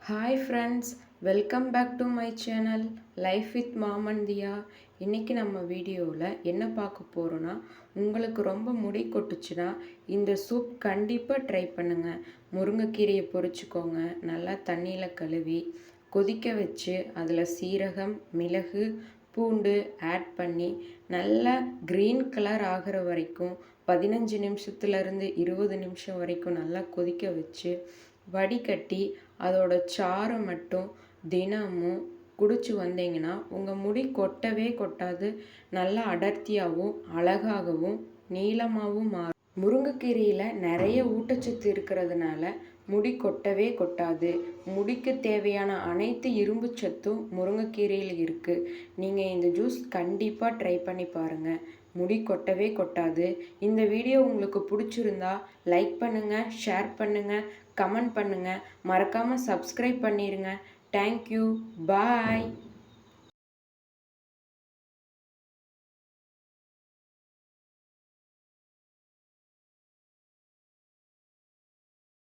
Hi friends, welcome back to my channel life with mom and Diya. இன்றைக்கி நம்ம வீடியோவில் என்ன பார்க்க போகிறோன்னா, உங்களுக்கு ரொம்ப முடி கொட்டுச்சுன்னா இந்த சூப் கண்டிப்பாக ட்ரை பண்ணுங்கள். முருங்கைக்கீரையை பொரிச்சுக்கோங்க, நல்லா தண்ணியில் கழுவி கொதிக்க வச்சு அதில் சீரகம், மிளகு, பூண்டு ஆட் பண்ணி நல்லா க்ரீன் கலர் ஆகிற வரைக்கும் 15 நிமிஷத்துலேருந்து 20 நிமிஷம் வரைக்கும் நல்லா கொதிக்க வச்சு வடிகட்டி அதோட சாறை மட்டும் தினமும் குடிச்சு வந்தீங்கன்னா உங்கள் முடி கொட்டவே கொட்டாது. நல்லா அடர்த்தியாகவும் அழகாகவும் நீளமாகவும் மாறும். முருங்கைக்கீரையில் நிறைய ஊட்டச்சத்து இருக்கிறதுனால முடி கொட்டவே கொட்டாது. முடிக்கு தேவையான அனைத்து இரும்பு சத்தும் முருங்கைக்கீரையில் இருக்குது. நீங்கள் இந்த ஜூஸ் கண்டிப்பாக ட்ரை பண்ணி பாருங்கள், முடி கொட்டவே கொட்டாது. இந்த வீடியோ உங்களுக்கு பிடிச்சிருந்தா லைக் பண்ணுங்கள், ஷேர் பண்ணுங்கள், கமெண்ட் பண்ணுங்கள், மறக்காமல் சப்ஸ்கிரைப் பண்ணிடுங்க. தேங்க்யூ, பாய்.